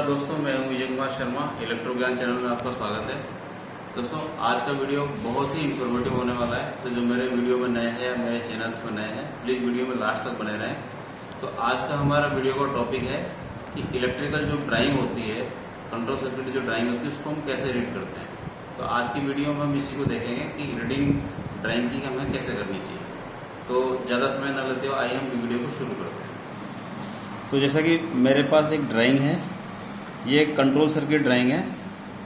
दोस्तों, मैं हूं विजय कुमार शर्मा। इलेक्ट्रो ज्ञान चैनल में आपका स्वागत है। दोस्तों, आज का वीडियो बहुत ही इंफॉर्मेटिव होने वाला है। तो जो मेरे वीडियो में नए हैं या मेरे चैनल पर नए हैं, प्लीज़ वीडियो में लास्ट तक बने रहें। तो आज का हमारा वीडियो का टॉपिक है कि इलेक्ट्रिकल जो ड्राइंग होती है, कंट्रोल सर्किट जो ड्राइंग होती है, उसको हम कैसे रीड करते हैं। तो आज की वीडियो में हम इसी को देखेंगे कि रीडिंग ड्राइंग की हमें कैसे करनी चाहिए। तो ज़्यादा समय न लेते हो, आइए हम वीडियो को शुरू करते हैं। तो जैसा कि मेरे पास एक ड्राइंग है, ये एक कंट्रोल सर्किट ड्राइंग है।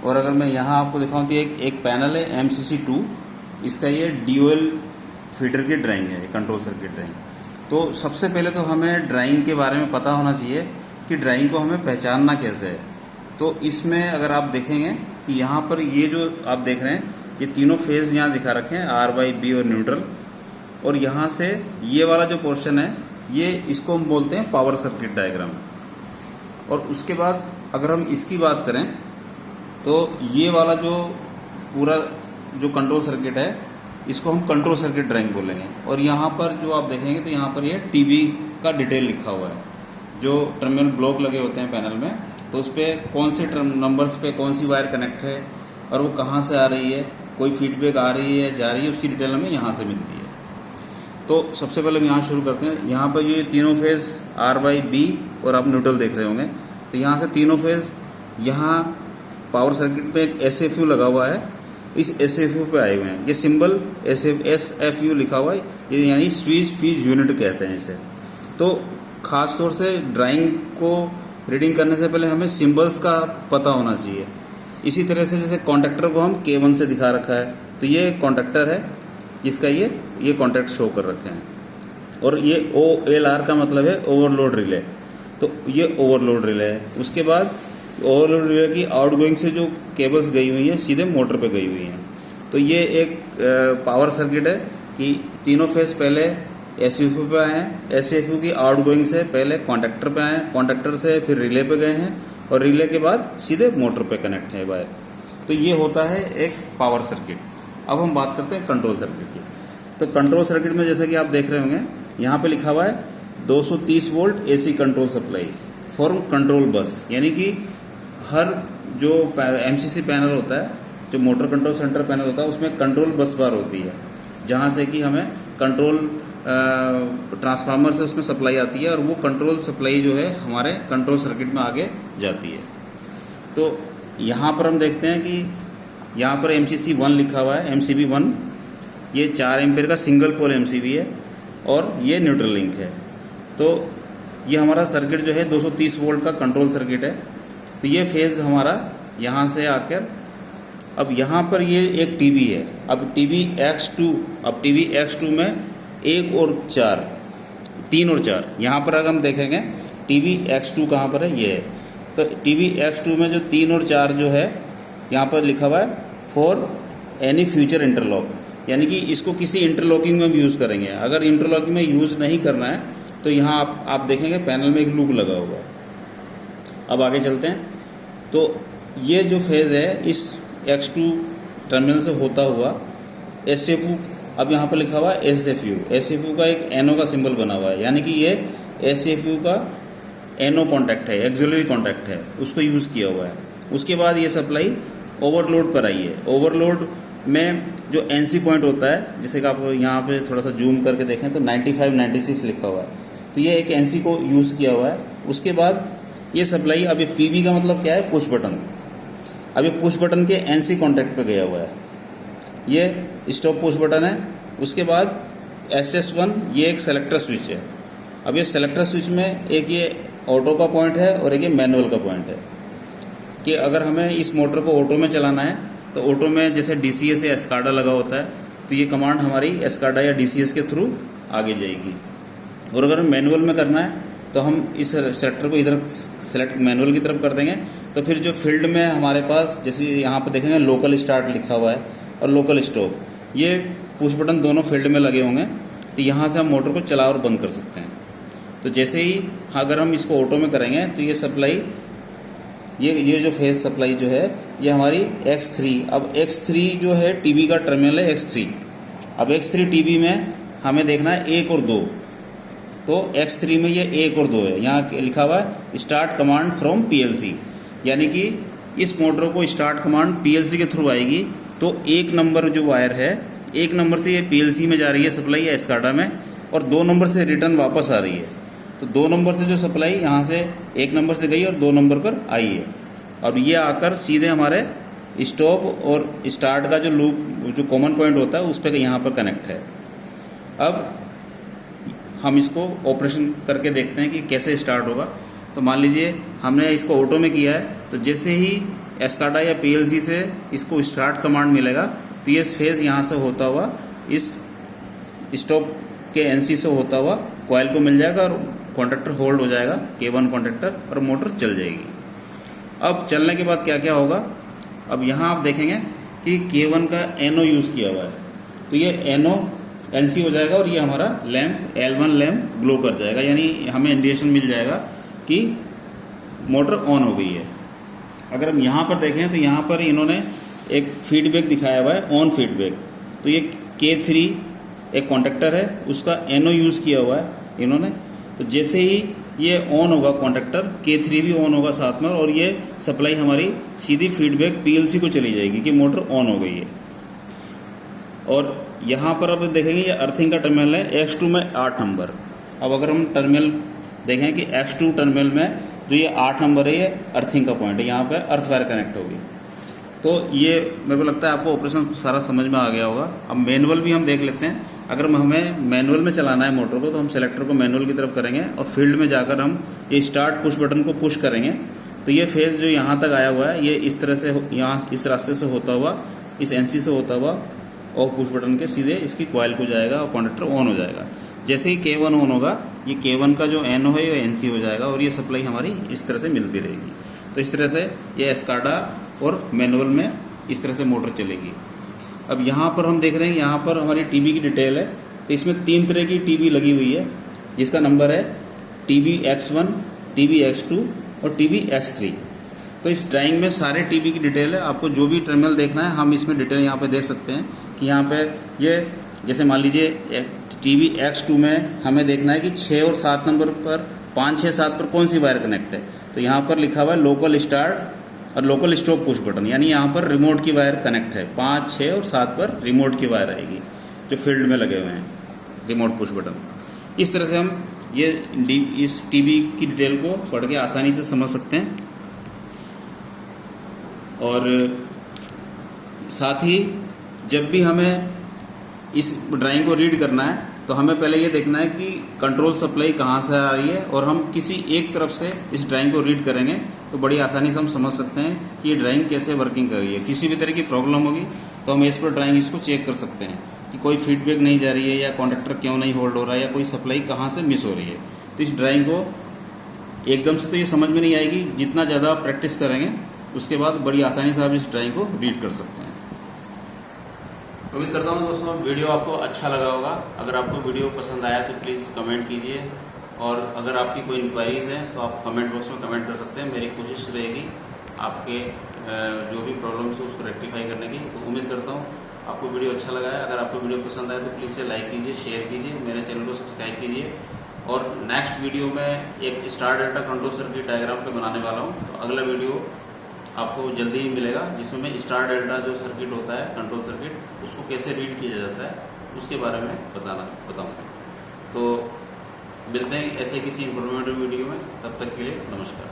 और अगर मैं यहाँ आपको दिखाऊं तो एक पैनल है MCC2, इसका ये DOL फीडर की ड्राइंग है, कंट्रोल सर्किट ड्राइंग। तो सबसे पहले तो हमें ड्राइंग के बारे में पता होना चाहिए कि ड्राइंग को हमें पहचानना कैसे है। तो इसमें अगर आप देखेंगे कि यहाँ पर ये जो आप देख रहे हैं, ये तीनों फेज यहाँ दिखा रखे हैं, R, Y, B और न्यूट्रल। और यहाँ से ये वाला जो पोर्शन है, ये इसको हम बोलते हैं पावर सर्किट डायग्राम। और उसके बाद अगर हम इसकी बात करें तो ये वाला जो पूरा जो कंट्रोल सर्किट है, इसको हम कंट्रोल सर्किट ड्राइंग बोलेंगे। और यहाँ पर जो आप देखेंगे तो यहाँ पर ये टीवी का डिटेल लिखा हुआ है, जो टर्मिनल ब्लॉक लगे होते हैं पैनल में, तो उस पर कौन से नंबर्स पे कौन सी वायर कनेक्ट है और वो कहाँ से आ रही है, कोई फीडबैक आ रही है जा रही है, उसकी डिटेल हमें यहाँ से मिलती है। तो सबसे पहले हम यहाँ शुरू करते हैं। यहाँ पर ये तीनों फेज R, Y, B और आप न्यूट्रल देख रहे होंगे। तो यहाँ से तीनों फेज, यहाँ पावर सर्किट पे एक SFU लगा हुआ है, इस SFU पे आए हुए हैं। ये सिंबल SFU लिखा हुआ है, ये यानी स्विच फीज यूनिट कहते हैं इसे। तो खास तौर से ड्राइंग को रीडिंग करने से पहले हमें सिंबल्स का पता होना चाहिए। इसी तरह से जैसे कॉन्टेक्टर को हम K1 से दिखा रखा है, तो ये कॉन्टेक्टर है जिसका ये कॉन्टैक्ट शो कर रखे हैं। और ये OLR का मतलब है ओवरलोड रिले, तो ये ओवरलोड रिले है। उसके बाद ओवरलोड रिले की आउटगोइंग से जो केबल्स गई हुई हैं, सीधे मोटर पे गई हुई हैं। तो ये एक पावर सर्किट है कि तीनों फेज पहले SFU पे आए हैं, SFU की आउटगोइंग से पहले कॉन्टैक्टर पे आए हैं, कॉन्टैक्टर से फिर रिले पे गए हैं, और रिले के बाद सीधे मोटर पे कनेक्ट है वायर। तो ये होता है एक पावर सर्किट। अब हम बात करते हैं कंट्रोल सर्किट की। तो कंट्रोल सर्किट में जैसे कि आप देख रहे होंगे, यहाँ पे लिखा हुआ है 230 volt AC control supply for control bus, यानी कि हर जो MCC पैनल होता है, जो मोटर कंट्रोल सेंटर पैनल होता है, उसमें कंट्रोल बस बार होती है, जहाँ से कि हमें कंट्रोल ट्रांसफार्मर से उसमें सप्लाई आती है, और वो कंट्रोल सप्लाई जो है हमारे कंट्रोल सर्किट में आगे जाती है। तो यहाँ पर हम देखते हैं कि यहाँ पर MCC1 लिखा हुआ है, MCB1, ये 4 एम्पीयर का सिंगल पोल MCB है, और ये न्यूट्रल लिंक है। तो ये हमारा सर्किट जो है 230 वोल्ट का कंट्रोल सर्किट है। तो ये फेज हमारा यहाँ से आकर, अब यहाँ पर ये एक टीवी है। अब टीवी X2 में 1 और 4, 3 और 4, यहाँ पर अगर हम देखेंगे टीवी X2 कहाँ पर है, ये है। तो टीवी X2 में जो 3 और 4 जो है, यहाँ पर लिखा हुआ है फॉर एनी फ्यूचर इंटरलॉक, यानी कि इसको किसी इंटरलॉकिंग में भी यूज़ करेंगे। अगर इंटरलॉकिंग में यूज़ नहीं करना है तो यहाँ आप देखेंगे पैनल में एक लूप लगा होगा। अब आगे चलते हैं। तो ये जो फेज़ है, इस X2 टर्मिनल से होता हुआ SFU, अब यहाँ पर लिखा हुआ है SFU का एक NO का सिंबल बना हुआ है, यानी कि ये SFU का NO कॉन्टैक्ट है, एक्सिलरी कॉन्टैक्ट है, उसको यूज़ किया हुआ है। उसके बाद ये सप्लाई ओवरलोड पर आई है। ओवरलोड में जो NC पॉइंट होता है, जैसे कि आप यहाँ पे थोड़ा सा जूम करके देखें तो 95, 96 लिखा हुआ है, तो ये एक NC को यूज़ किया हुआ है। उसके बाद ये सप्लाई, अब ये PB का मतलब क्या है, पुश बटन। अब ये पुश बटन के NC कॉन्टैक्ट पे गया हुआ है, ये स्टॉप पुश बटन है। उसके बाद SS1, ये एक सेलेक्टर स्विच है। अब ये सेलेक्टर स्विच में एक ये ऑटो का पॉइंट है और एक ये मैनुअल का पॉइंट है, कि अगर हमें इस मोटर को ऑटो में चलाना है तो ऑटो में जैसे DCS या एस्काडा लगा होता है, तो ये कमांड हमारी एस्काडा या DCS के थ्रू आगे जाएगी। और अगर मैनुअल में करना है तो हम इस सेलेक्टर को इधर सेलेक्ट मैनुअल की तरफ कर देंगे। तो फिर जो फील्ड में हमारे पास, जैसे यहाँ पर देखेंगे लोकल स्टार्ट लिखा हुआ है और लोकल स्टॉप, ये पुश बटन दोनों फील्ड में लगे होंगे। तो यहाँ से हम मोटर को चला और बंद कर सकते हैं। तो जैसे ही अगर हम इसको ऑटो में करेंगे तो ये सप्लाई, ये जो फेज सप्लाई जो है, ये हमारी X3। अब X3 जो है टीवी का टर्मिनल है X3। अब X3 टीवी में हमें देखना है 1 और 2, तो X3 में ये 1 और 2 है। यहाँ लिखा हुआ है स्टार्ट कमांड फ्रॉम PLC। यानी कि इस मोटर को स्टार्ट कमांड पीएलसी के थ्रू आएगी। तो 1 नंबर जो वायर है, 1 नंबर से ये पीएलसी में जा रही है सप्लाई या एस्काडा में, और 2 नंबर से रिटर्न वापस आ रही है। तो 2 नंबर से जो सप्लाई यहाँ से 1 नंबर से गई और 2 नंबर पर आई है। अब ये आकर सीधे हमारे स्टॉप और स्टार्ट का जो लूप, जो कॉमन पॉइंट होता है, उस पर यहाँ पर कनेक्ट है। अब हम इसको ऑपरेशन करके देखते हैं कि कैसे स्टार्ट होगा। तो मान लीजिए हमने इसको ऑटो में किया है, तो जैसे ही एस्काडा या पीएलसी से इसको स्टार्ट कमांड मिलेगा तो ये फेज यहाँ से होता हुआ इस स्टॉप के एनसी से होता हुआ कॉइल को मिल जाएगा और कॉन्टैक्टर होल्ड हो जाएगा, K1 कॉन्टैक्टर, और मोटर चल जाएगी। अब चलने के बाद क्या क्या होगा, अब यहाँ आप देखेंगे कि K1 का NO यूज़ किया हुआ है, तो ये NO NC हो जाएगा और ये हमारा लैंप L1 लैंप ग्लो कर जाएगा, यानी हमें इंडिकेशन मिल जाएगा कि मोटर ऑन हो गई है। अगर हम यहाँ पर देखें तो यहाँ पर इन्होंने एक फीडबैक दिखाया हुआ है, ऑन फीडबैक। तो ये K3 एक कॉन्टैक्टर है, उसका NO यूज़ किया हुआ है इन्होंने। तो जैसे ही ये ऑन होगा कॉन्टैक्टर, K3 भी ऑन होगा साथ में, और ये सप्लाई हमारी सीधी फीडबैक पीएलसी को चली जाएगी कि मोटर ऑन हो गई है। और यहाँ पर अब देखेंगे ये अर्थिंग का टर्मिनल है X2 में 8 नंबर। अब अगर हम टर्मिनल देखें कि X2 टर्मिनल में जो ये 8 नंबर है, ये अर्थिंग का पॉइंट है, यहाँ पर अर्थ वायर कनेक्ट होगी। तो ये मेरे को लगता है आपको ऑपरेशन सारा समझ में आ गया होगा। अब मैनुअल भी हम देख लेते हैं। अगर हमें मैनुअल में चलाना है मोटर को, तो हम सेलेक्टर को मैनुअल की तरफ करेंगे और फील्ड में जाकर हम ये स्टार्ट पुश बटन को पुश करेंगे। तो ये फेज जो यहाँ तक आया हुआ है, ये इस तरह से यहाँ इस रास्ते से होता हुआ, इस एनसी से होता हुआ और पुश बटन के सीधे इसकी कॉइल को जाएगा और कॉन्टैक्टर ऑन हो जाएगा। जैसे ही K1 ऑन होगा, ये K1 का जो NO है ये NC हो जाएगा और ये सप्लाई हमारी इस तरह से मिलती रहेगी। तो इस तरह से ये एस्काडा और मैनुअल में इस तरह से मोटर चलेगी। अब यहाँ पर हम देख रहे हैं, यहाँ पर हमारी टीबी की डिटेल है। तो इसमें 3 तरह की टीबी लगी हुई है, जिसका नंबर है TBX1, TBX2 और TBX3। तो इस ड्राइंग में सारे टीबी की डिटेल है। आपको जो भी टर्मिनल देखना है, हम इसमें डिटेल यहाँ पे देख सकते हैं कि यहाँ पे ये जैसे मान लीजिए TBX2 में हमें देखना है कि 6 और 7 नंबर पर, 5, 6, 7 पर कौन सी वायर कनेक्ट है। तो यहाँ पर लिखा हुआ है लोकल स्टार्ट और लोकल स्टॉप पुश बटन, यानी यहाँ पर रिमोट की वायर कनेक्ट है। 5, 6 और 7 पर रिमोट की वायर आएगी जो फील्ड में लगे हुए हैं, रिमोट पुश बटन। इस तरह से हम ये इस टीबी की डिटेल को पढ़ के आसानी से समझ सकते हैं। और साथ ही जब भी हमें इस ड्राइंग को रीड करना है, तो हमें पहले ये देखना है कि कंट्रोल सप्लाई कहाँ से आ रही है, और हम किसी एक तरफ से इस ड्राइंग को रीड करेंगे तो बड़ी आसानी से हम समझ सकते हैं कि ये ड्राइंग कैसे वर्किंग कर रही है। किसी भी तरह की प्रॉब्लम होगी तो हम इस पर ड्राइंग इसको चेक कर सकते हैं कि कोई फीडबैक नहीं जा रही है, या कॉन्टैक्टर क्यों नहीं होल्ड हो रहा है, या कोई सप्लाई कहाँ से मिस हो रही है। तो इस ड्राइंग को एकदम से तो ये समझ में नहीं आएगी, जितना ज़्यादा आप प्रैक्टिस करेंगे उसके बाद बड़ी आसानी से आप इस ड्राइंग को रीड कर सकते हैं। उम्मीद करता हूँ दोस्तों वीडियो आपको अच्छा लगा होगा। अगर आपको वीडियो पसंद आया तो प्लीज़ कमेंट कीजिए, और अगर आपकी कोई इंक्वायरीज़ हैं तो आप कमेंट बॉक्स में कमेंट कर सकते हैं। मेरी कोशिश रहेगी आपके जो भी प्रॉब्लम्स हो उसको रेक्टिफाई करने की। तो उम्मीद करता हूँ आपको वीडियो अच्छा लगा है। अगर आपको वीडियो पसंद आए तो प्लीज़ इसे लाइक कीजिए, शेयर कीजिए, मेरे चैनल को सब्सक्राइब कीजिए। और नेक्स्ट वीडियो में एक star delta control circuit diagram पे बनाने वाला हूँ। तो अगला वीडियो आपको जल्दी ही मिलेगा, जिसमें मैं स्टार डेल्टा जो सर्किट होता है, कंट्रोल सर्किट, उसको कैसे रीड किया जाता है उसके बारे में बताऊँगा। तो मिलते हैं ऐसे किसी इंफॉर्मेटिव वीडियो में, तब तक के लिए नमस्कार।